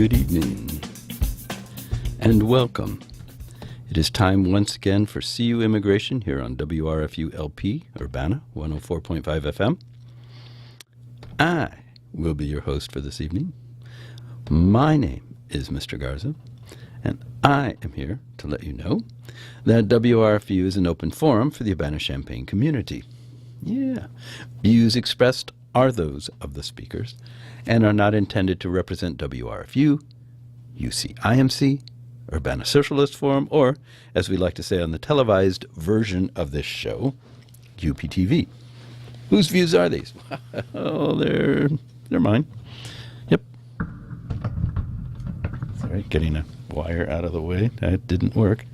Good evening, and welcome. It is time once again for CU Immigration here on WRFU LP, Urbana, 104.5 FM. I will be your host for this evening. My name is Mr. Garza, and I am here to let you know that WRFU is an open forum for the Urbana-Champaign community. Yeah, views expressed are those of the speakers and are not intended to represent WRFU, UCIMC, Urbana Socialist Forum, or, as we like to say on the televised version of this show, UPTV. Whose views are these? Oh, they're mine. Yep. Sorry, getting a wire out of the way. That didn't work.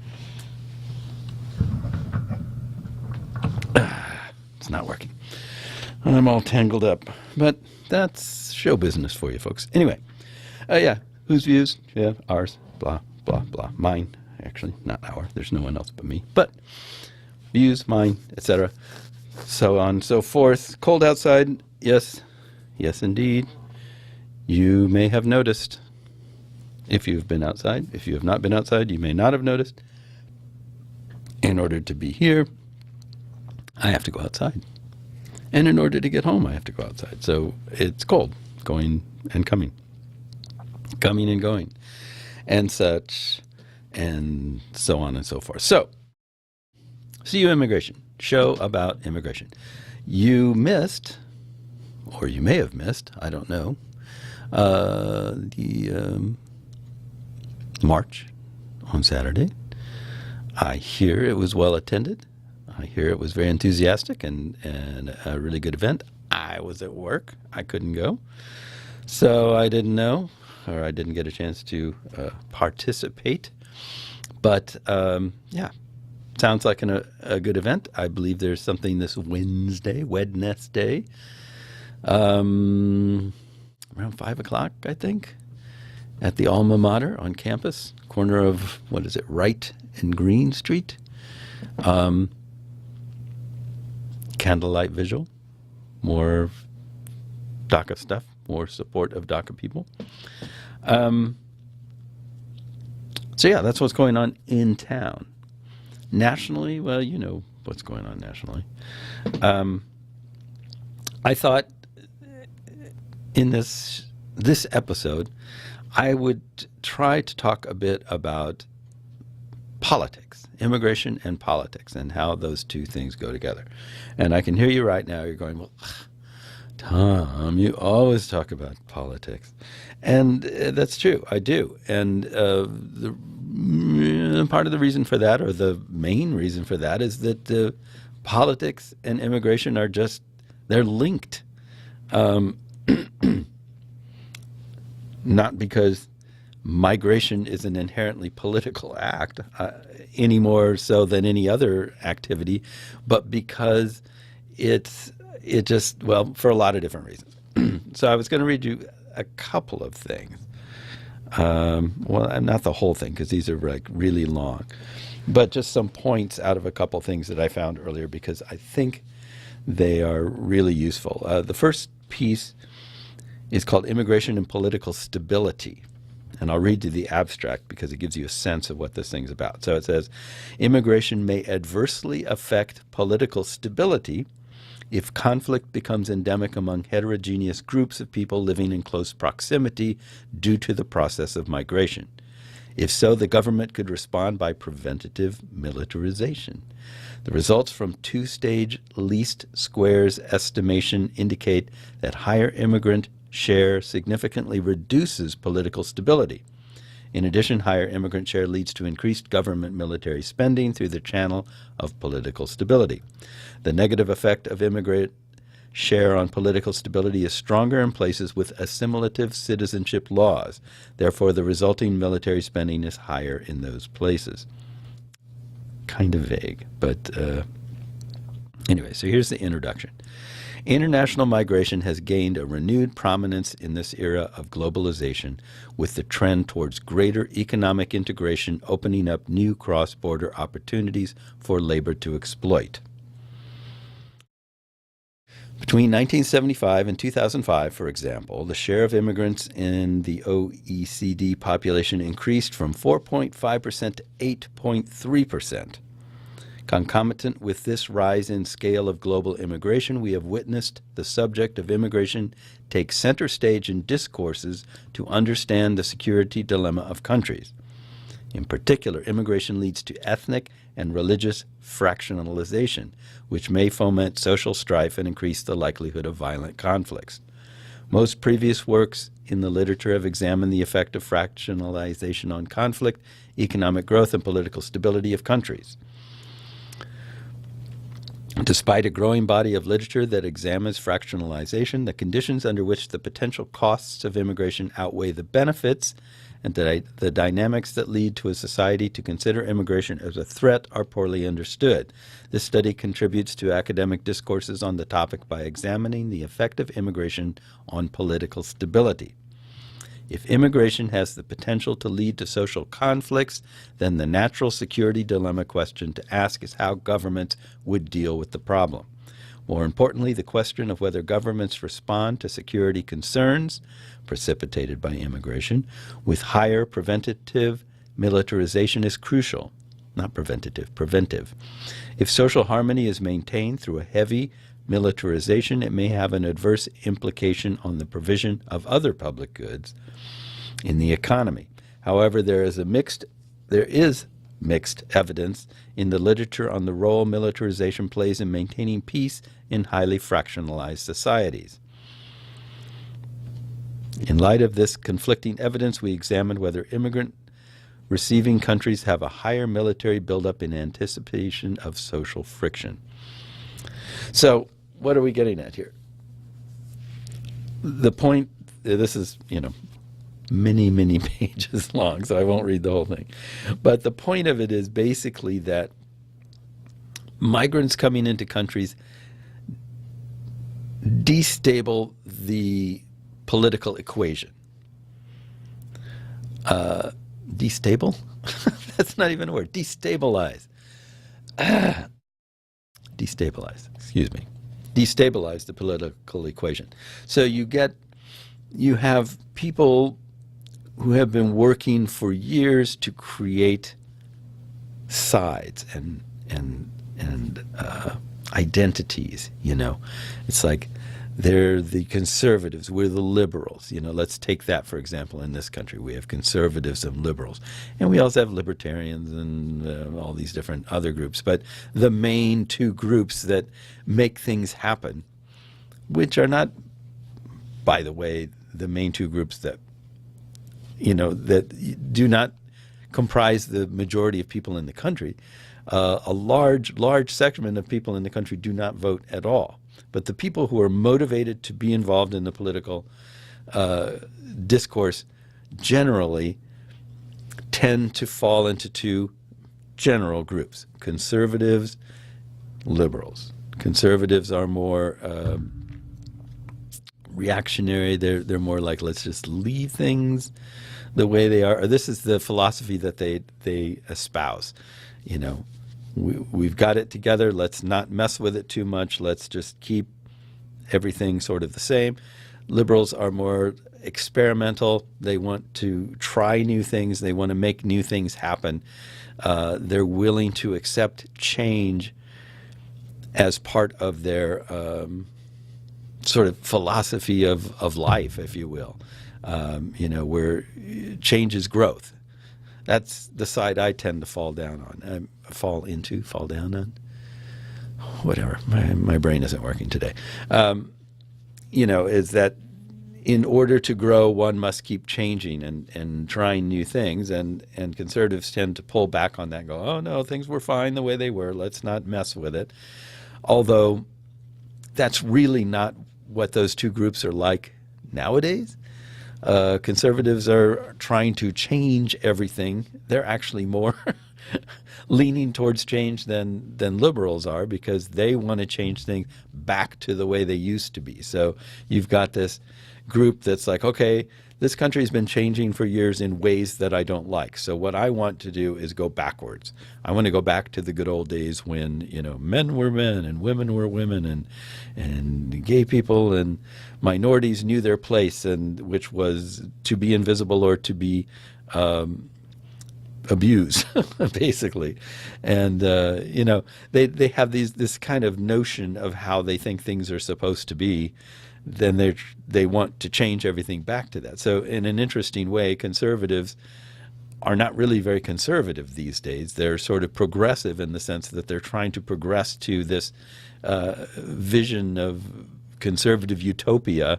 It's not working. I'm all tangled up. But that's show business for you folks. Anyway, yeah, whose views? Yeah, ours. Blah, blah, blah. Mine, actually, not our. There's no one else but me. But views, mine, etc. So on and so forth. Cold outside. Yes, yes, indeed. You may have noticed if you've been outside. If you have not been outside, you may not have noticed. In order to be here, I have to go outside. And in order to get home, I have to go outside. So it's cold, going and coming and going, and such, and so on and so forth. So, CU Immigration, show about immigration. You missed, or you may have missed, I don't know, the march on Saturday. I hear it was well attended. I hear it was very enthusiastic and a really good event. I was at work. I couldn't go. So I didn't know, or I didn't get a chance to participate. But, yeah, sounds like a good event. I believe there's something this Wednesday, around 5 o'clock, I think, at the Alma Mater on campus, corner of, Wright and Green Street. Candlelight vigil, more DACA stuff, more support of DACA people. So yeah, that's what's going on in town. Nationally, well, you know what's going on nationally. I thought in this episode, I would try to talk a bit about politics, immigration and politics, and how those two things go together. And I can hear you right now. You're going, well, Tom, you always talk about politics. And that's true. I do. And part of the reason for that, or the main reason for that, is that politics and immigration are they're linked. Not because migration is an inherently political act, any more so than any other activity, but because for a lot of different reasons. So I was going to read you a couple of things. Well, not the whole thing, because these are like really long, but just some points out of a couple things that I found earlier, because I think they are really useful. The first piece is called Immigration and Political Stability. And I'll read you the abstract because it gives you a sense of what this thing's about. So it says, immigration may adversely affect political stability if conflict becomes endemic among heterogeneous groups of people living in close proximity due to the process of migration. If so, the government could respond by preventative militarization. The results from two-stage least squares estimation indicate that higher immigrant share significantly reduces political stability. In addition, higher immigrant share leads to increased government military spending through the channel of political stability. The negative effect of immigrant share on political stability is stronger in places with assimilative citizenship laws. Therefore, the resulting military spending is higher in those places. Kind of vague, but anyway, so here's the introduction. International migration has gained a renewed prominence in this era of globalization, with the trend towards greater economic integration opening up new cross-border opportunities for labor to exploit. Between 1975 and 2005, for example, the share of immigrants in the OECD population increased from 4.5% to 8.3%. Concomitant with this rise in scale of global immigration, we have witnessed the subject of immigration take center stage in discourses to understand the security dilemma of countries. In particular, immigration leads to ethnic and religious fractionalization, which may foment social strife and increase the likelihood of violent conflicts. Most previous works in the literature have examined the effect of fractionalization on conflict, economic growth, and political stability of countries. Despite a growing body of literature that examines fractionalization, the conditions under which the potential costs of immigration outweigh the benefits and the dynamics that lead to a society to consider immigration as a threat are poorly understood. This study contributes to academic discourses on the topic by examining the effect of immigration on political stability. If immigration has the potential to lead to social conflicts, then the natural security dilemma question to ask is how governments would deal with the problem. More importantly, the question of whether governments respond to security concerns precipitated by immigration with higher preventative militarization is crucial. Not preventative, preventive. If social harmony is maintained through a heavy militarization, it may have an adverse implication on the provision of other public goods in the economy. However, there is mixed evidence in the literature on the role militarization plays in maintaining peace in highly fractionalized societies. In light of this conflicting evidence, we examined whether immigrant receiving countries have a higher military buildup in anticipation of social friction. So, what are we getting at here? The point, this is, many, many pages long, so I won't read the whole thing. But the point of it is basically that migrants coming into countries destabilize the political equation. Destable? That's not even a word. Destabilize. Destabilize, excuse me. Destabilize the political equation. So you have people who have been working for years to create sides and identities. It's like they're the conservatives, we're the liberals. Let's take that, for example, in this country. We have conservatives and liberals. And we also have libertarians and all these different other groups. But the main two groups that make things happen, which are not, by the way, the main two groups that, that do not comprise the majority of people in the country. A large segment of people in the country do not vote at all. But the people who are motivated to be involved in the political discourse generally tend to fall into two general groups: conservatives, liberals. Conservatives are more reactionary. They're more like, let's just leave things the way they are. Or this is the philosophy that they espouse. We've got it together. Let's not mess with it too much. Let's just keep everything sort of the same. Liberals are more experimental. They want to try new things. They want to make new things happen. They're willing to accept change as part of their sort of philosophy of life, if you will, where change is growth. That's the side I tend to fall down on. Fall down on. Whatever. My brain isn't working today. Is that in order to grow, one must keep changing and trying new things. And conservatives tend to pull back on that and go, oh, no, things were fine the way they were. Let's not mess with it. Although that's really not what those two groups are like nowadays. Conservatives are trying to change everything. They're actually more leaning towards change than liberals are, because they want to change things back to the way they used to be. So you've got this group that's like, okay, this country has been changing for years in ways that I don't like. So what I want to do is go backwards. I want to go back to the good old days when, men were men and women were women, and gay people and minorities knew their place, and which was to be invisible or to be abused, basically. And they have this kind of notion of how they think things are supposed to be. Then they want to change everything back to that. So in an interesting way, conservatives are not really very conservative these days. They're sort of progressive in the sense that they're trying to progress to this vision of conservative utopia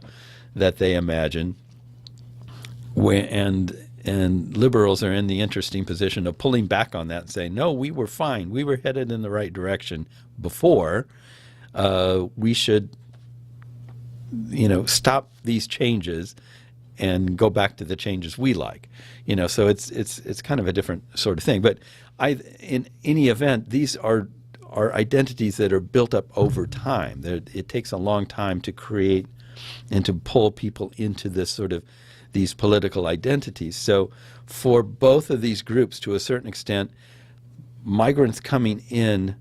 that they imagine, and liberals are in the interesting position of pulling back on that and saying, no, we were fine. We were headed in the right direction before. We should stop these changes and go back to the changes we like. So it's kind of a different sort of thing. But in any event, these are identities that are built up over time. It takes a long time to create and to pull people into this sort of these political identities. So for both of these groups, to a certain extent, migrants coming in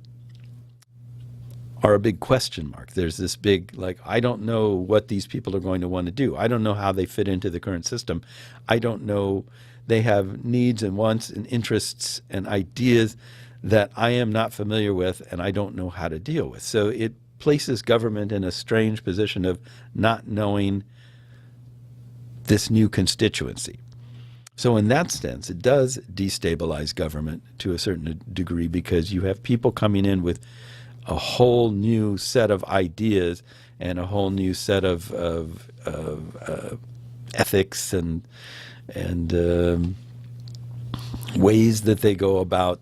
are a big question mark. There's this big, I don't know what these people are going to want to do. I don't know how they fit into the current system. I don't know. They have needs and wants and interests and ideas that I am not familiar with and I don't know how to deal with. So it places government in a strange position of not knowing this new constituency. So in that sense, it does destabilize government to a certain degree, because you have people coming in with a whole new set of ideas and a whole new set of ethics and ways that they go about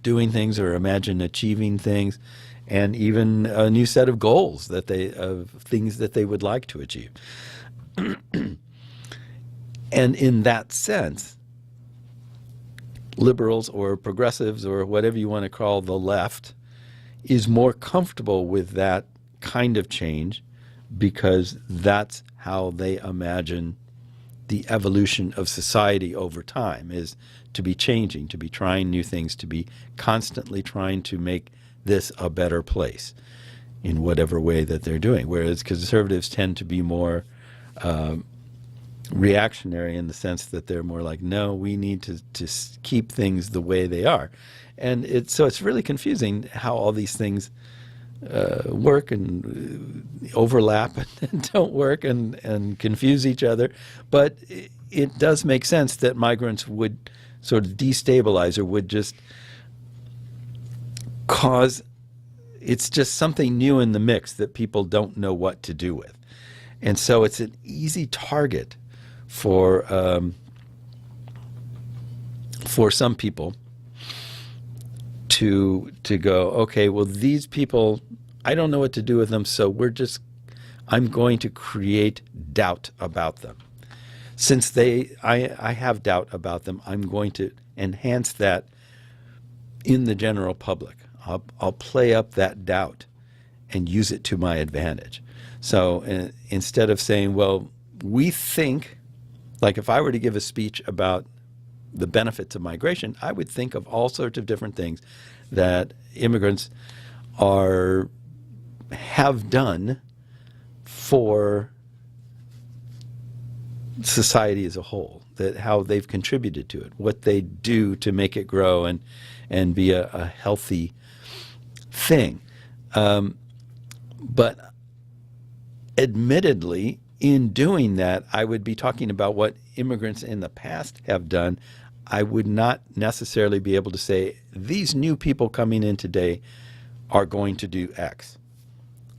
doing things or imagine achieving things, and even a new set of goals of things that they would like to achieve. And in that sense, liberals or progressives or whatever you want to call the left is more comfortable with that kind of change, because that's how they imagine the evolution of society over time, is to be changing, to be trying new things, to be constantly trying to make this a better place in whatever way that they're doing. Whereas conservatives tend to be more reactionary in the sense that they're more like, no, we need to keep things the way they are. And it's really confusing how all these things work and overlap and don't work and confuse each other. But it does make sense that migrants would sort of destabilize, or would just cause, it's just something new in the mix that people don't know what to do with. And so it's an easy target for some people to go, okay, well, these people, I don't know what to do with them, so I'm going to create doubt about them. Since I have doubt about them, I'm going to enhance that in the general public. I'll play up that doubt and use it to my advantage. So instead of saying, well, we think, like if I were to give a speech about the benefits of migration, I would think of all sorts of different things that immigrants have done for society as a whole, that how they've contributed to it, what they do to make it grow and be a healthy thing. But admittedly, in doing that, I would be talking about what immigrants in the past have done. I would not necessarily be able to say, these new people coming in today are going to do X.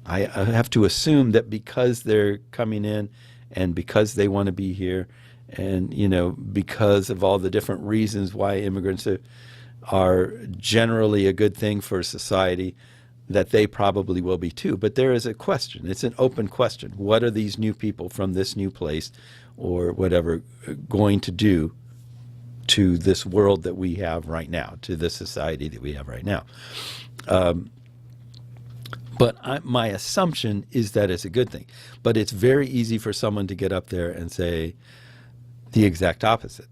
I have to assume that because they're coming in and because they want to be here, and because of all the different reasons why immigrants are generally a good thing for society, that they probably will be too. But there is a question. It's an open question. What are these new people from this new place or whatever going to do to this world that we have right now, to this society that we have right now? But my assumption is that it's a good thing. But it's very easy for someone to get up there and say, the exact opposite.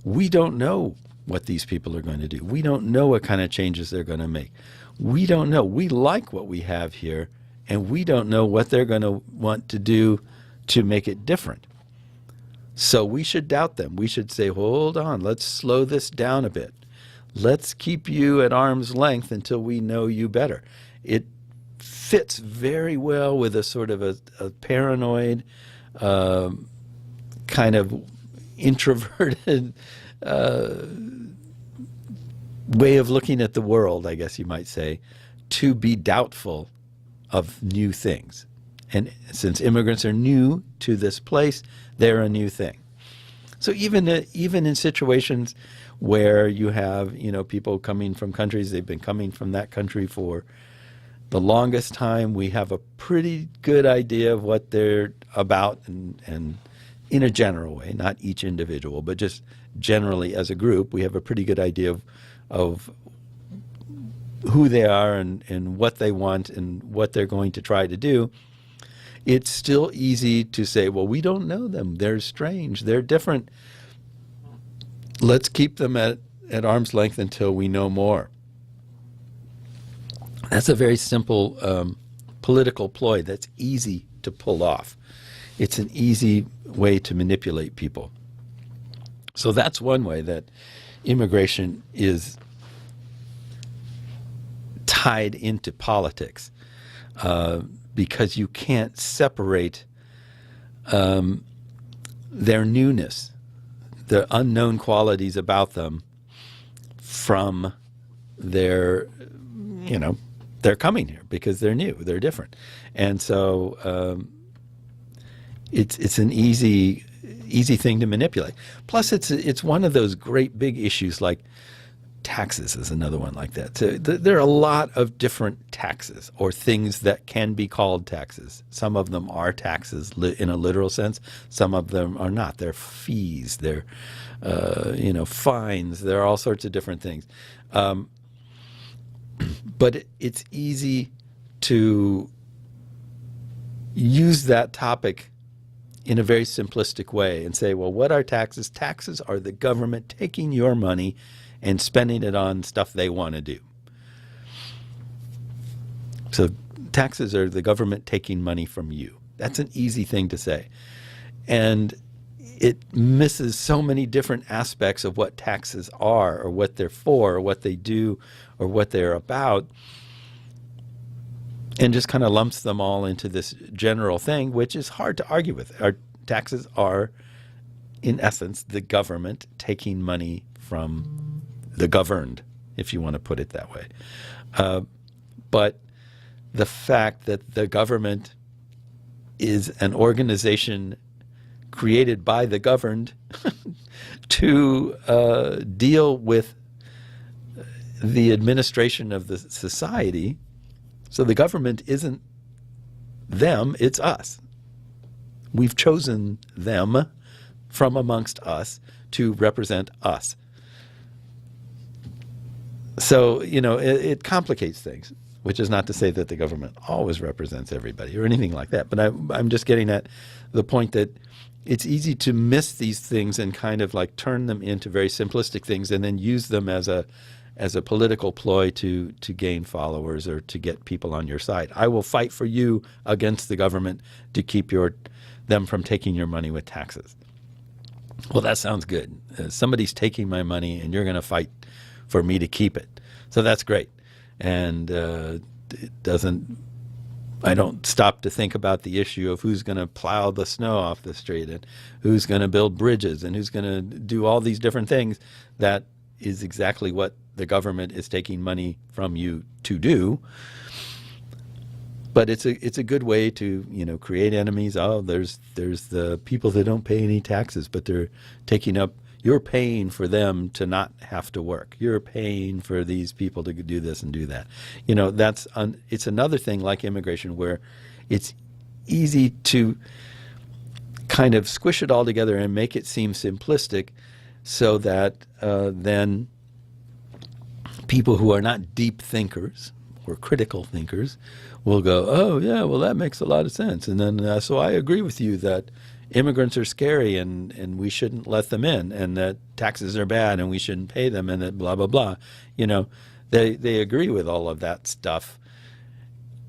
We don't know what these people are going to do. We don't know what kind of changes they're going to make. We don't know. We like what we have here, and we don't know what they're going to want to do to make it different. So we should doubt them. We should say, hold on, let's slow this down a bit. Let's keep you at arm's length until we know you better. It fits very well with a sort of a paranoid, kind of introverted way of looking at the world, I guess you might say, to be doubtful of new things. And since immigrants are new to this place, they're a new thing. So even in situations where you have, people coming from countries, they've been coming from that country for the longest time, we have a pretty good idea of what they're about, and in a general way, not each individual, but just generally as a group, we have a pretty good idea of who they are and what they want and what they're going to try to do. It's still easy to say, well, we don't know them. They're strange. They're different. Let's keep them at arm's length until we know more. That's a very simple political ploy that's easy to pull off. It's an easy way to manipulate people. So that's one way that immigration is tied into politics, because you can't separate their newness, the unknown qualities about them, from their, they're coming here because they're new, they're different. And so it's an easy thing to manipulate. Plus, it's one of those great big issues, like taxes is another one like that. So there are a lot of different taxes, or things that can be called taxes. Some of them are taxes in a literal sense. Some of them are not. They're fees. They're fines. There are all sorts of different things. But it's easy to use that topic in a very simplistic way and say, well, what are taxes? Taxes are the government taking your money and spending it on stuff they want to do. So taxes are the government taking money from you. That's an easy thing to say. And it misses so many different aspects of what taxes are, or what they're for, or what they do, or what they're about, and just kind of lumps them all into this general thing, which is hard to argue with. Our taxes are, in essence, the government taking money from the governed, if you want to put it that way. But the fact that the government is an organization created by the governed to deal with the administration of the society. So the government isn't them, it's us. We've chosen them from amongst us to represent us. So, it complicates things, which is not to say that the government always represents everybody or anything like that. But I'm just getting at the point that it's easy to miss these things and kind of like turn them into very simplistic things and then use them as a political ploy to gain followers or to get people on your side. I will fight for you against the government to keep them from taking your money with taxes. Well, that sounds good. Somebody's taking my money and you're going to fight for me to keep it. So that's great. And I don't stop to think about the issue of who's going to plow the snow off the street and who's going to build bridges and who's going to do all these different things. That is exactly what the government is taking money from you to do. But it's a good way to, create enemies. Oh, there's the people that don't pay any taxes, but they're taking up. You're paying for them to not have to work. You're paying for these people to do this and do that. It's another thing like immigration where it's easy to kind of squish it all together and make it seem simplistic, so that then people who are not deep thinkers or critical thinkers will go, oh, yeah, well, that makes a lot of sense. And then, so I agree with you that immigrants are scary and we shouldn't let them in, and that taxes are bad and we shouldn't pay them, and that blah, blah, blah. You know, they agree with all of that stuff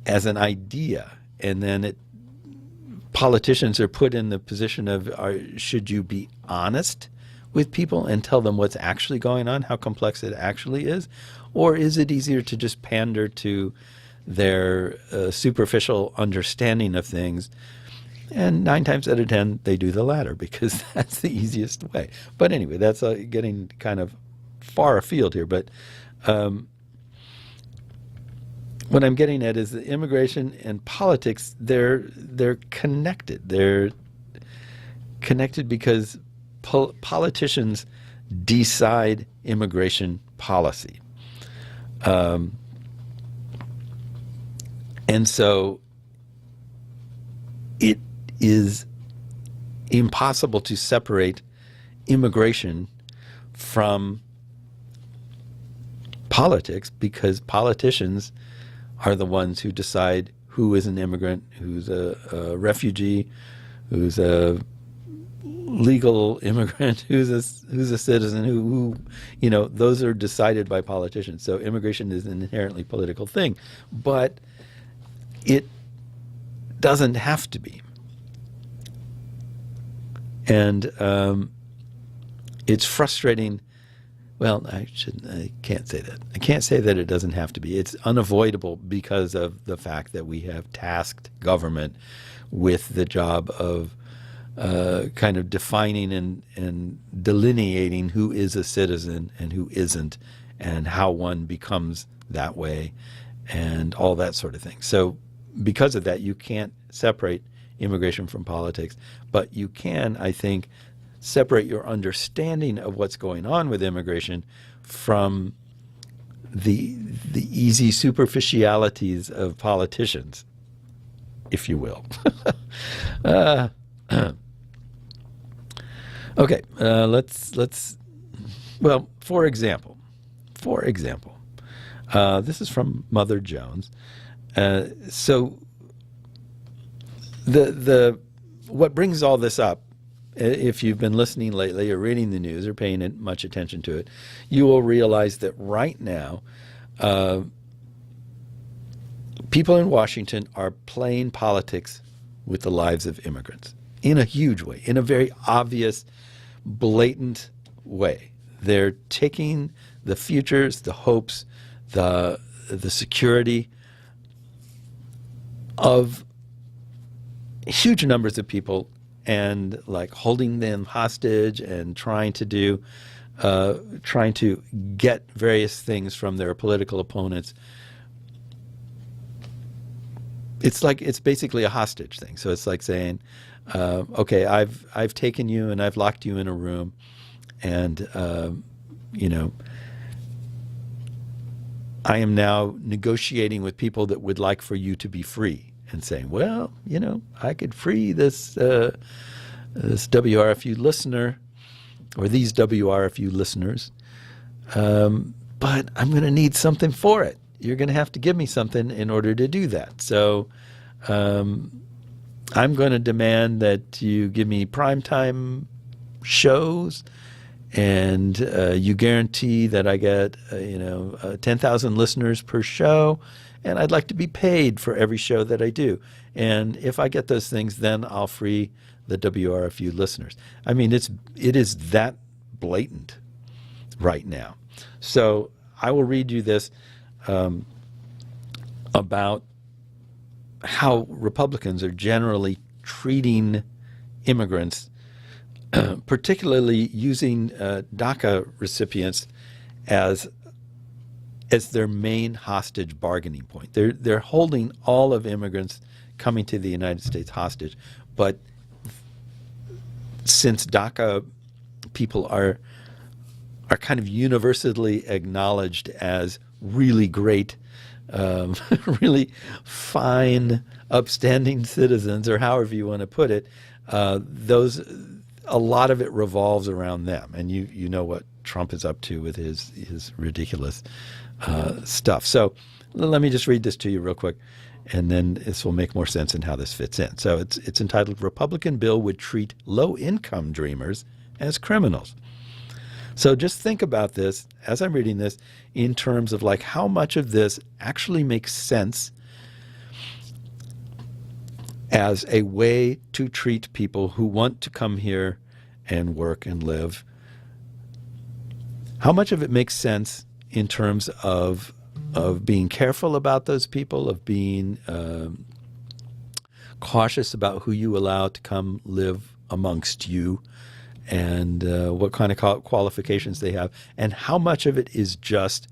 as an idea. And then politicians are put in the position of, should you be honest with people and tell them what's actually going on, how complex it actually is? Or is it easier to just pander to their superficial understanding of things? And 9 times out of 10, they do the latter, because that's the easiest way. But anyway, that's getting kind of far afield here. But what I'm getting at is that immigration and politics, they're connected. They're connected because politicians decide immigration policy. And so it is impossible to separate immigration from politics, because politicians are the ones who decide who is an immigrant, who's a refugee, who's a legal immigrant, who's a citizen, who you know, those are decided by politicians. So immigration is an inherently political thing, but it doesn't have to be. And it's frustrating. Well, I can't say that. I can't say that it doesn't have to be. It's unavoidable because of the fact that we have tasked government with the job of kind of defining and delineating who is a citizen and who isn't, and how one becomes that way, and all that sort of thing. So because of that, you can't separate immigration from politics, but you can, I think, separate your understanding of what's going on with immigration from the easy superficialities of politicians, if you will. Okay, let's. Well, for example, this is from Mother Jones. So the what brings all this up, if you've been listening lately or reading the news or paying much attention to it, you will realize that right now, people in Washington are playing politics with the lives of immigrants in a huge way, in a very obvious, blatant way. They're taking the futures, the hopes, the security of huge numbers of people, and like holding them hostage and trying to get various things from their political opponents. It's basically a hostage thing. So it's like saying, okay, I've taken you and I've locked you in a room, and you know, I am now negotiating with people that would like for you to be free, and saying, well, you know, I could free this WRFU listener, or these WRFU listeners, but I'm going to need something for it. You're going to have to give me something in order to do that. So I'm going to demand that you give me primetime shows, and you guarantee that I get 10,000 listeners per show, and I'd like to be paid for every show that I do. And if I get those things, then I'll free the WRFU listeners. I mean, it is that blatant right now. So I will read you this about how Republicans are generally treating immigrants, particularly using DACA recipients as their main hostage bargaining point. They're holding all of immigrants coming to the United States hostage, but since DACA people are kind of universally acknowledged as really great, really fine, upstanding citizens, or however you want to put it, a lot of it revolves around them. And you know what Trump is up to with his ridiculous stuff. So let me just read this to you real quick. And then this will make more sense in how this fits in. So it's entitled, Republican Bill Would Treat Low-Income Dreamers as Criminals. So just think about this, as I'm reading this, in terms of like how much of this actually makes sense as a way to treat people who want to come here and work and live. How much of it makes sense in terms of being careful about those people, of being cautious about who you allow to come live amongst you, and what kind of qualifications they have, and how much of it is just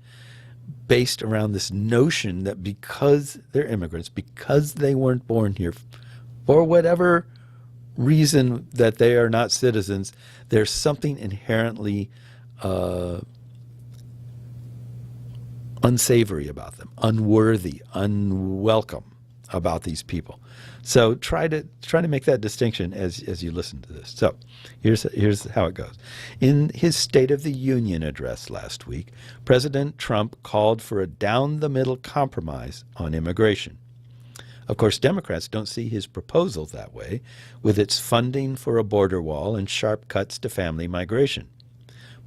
based around this notion that because they're immigrants, because they weren't born here, for whatever reason that they are not citizens, there's something inherently unsavory about them, unworthy, unwelcome about these people. So try to make that distinction as you listen to this. So here's how it goes. In his State of the Union address last week, President Trump called for a down-the-middle compromise on immigration. Of course, Democrats don't see his proposal that way, with its funding for a border wall and sharp cuts to family migration.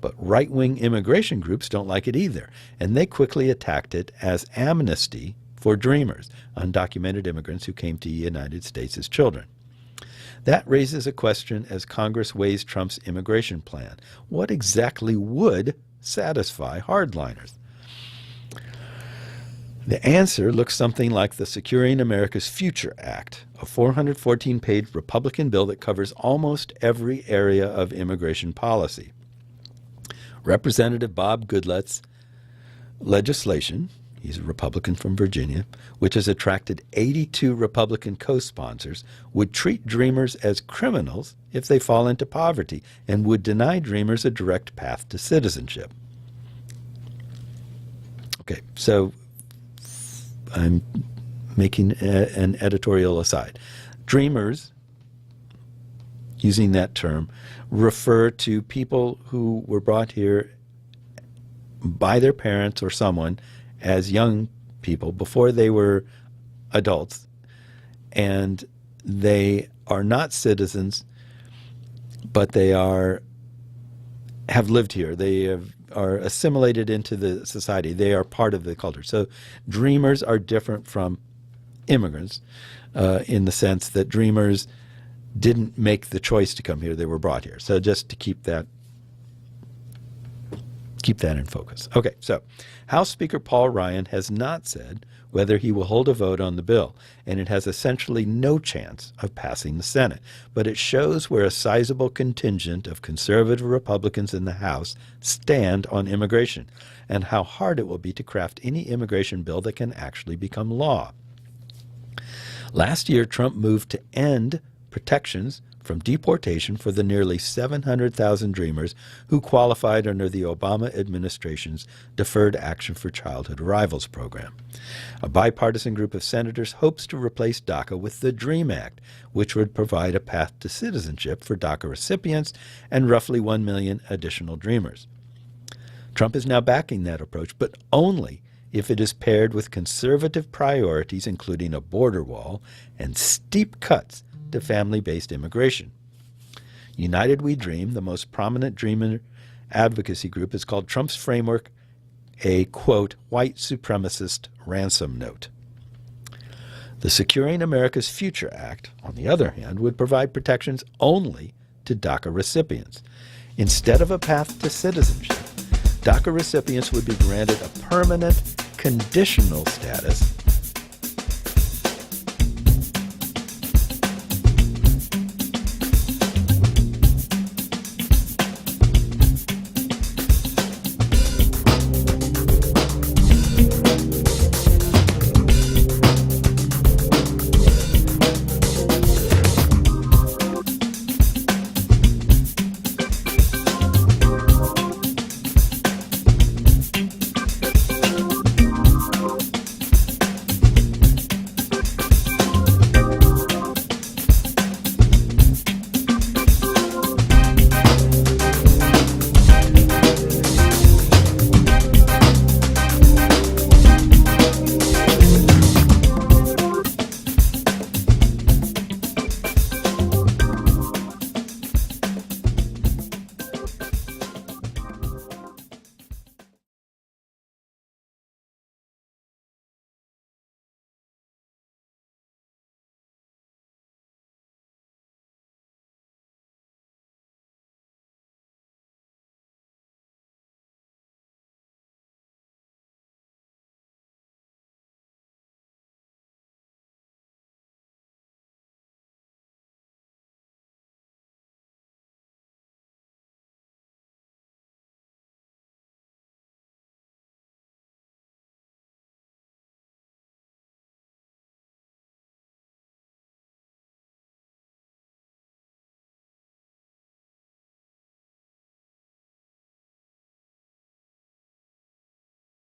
But right-wing immigration groups don't like it either, and they quickly attacked it as amnesty for dreamers, undocumented immigrants who came to the United States as children. That raises a question as Congress weighs Trump's immigration plan. What exactly would satisfy hardliners? The answer looks something like the Securing America's Future Act, a 414-page Republican bill that covers almost every area of immigration policy. Representative Bob Goodlette's legislation, he's a Republican from Virginia, which has attracted 82 Republican co-sponsors, would treat dreamers as criminals if they fall into poverty and would deny dreamers a direct path to citizenship. Okay, so I'm making an editorial aside. Dreamers, using that term, refer to people who were brought here by their parents or someone as young people before they were adults, and they are not citizens, but they have lived here. They are assimilated into the society. They are part of the culture. So dreamers are different from immigrants in the sense that dreamers didn't make the choice to come here. They were brought here. So just to keep that in focus. Okay, so House Speaker Paul Ryan has not said whether he will hold a vote on the bill, and it has essentially no chance of passing the Senate. But it shows where a sizable contingent of conservative Republicans in the House stand on immigration, and how hard it will be to craft any immigration bill that can actually become law. Last year, Trump moved to end protections from deportation for the nearly 700,000 dreamers who qualified under the Obama administration's Deferred Action for Childhood Arrivals program. A bipartisan group of senators hopes to replace DACA with the DREAM Act, which would provide a path to citizenship for DACA recipients and roughly 1 million additional dreamers. Trump is now backing that approach, but only if it is paired with conservative priorities, including a border wall and steep cuts to family-based immigration. United We Dream, the most prominent dreamer advocacy group, has called Trump's framework a, quote, white supremacist ransom note. The Securing America's Future Act, on the other hand, would provide protections only to DACA recipients. Instead of a path to citizenship, DACA recipients would be granted a permanent conditional status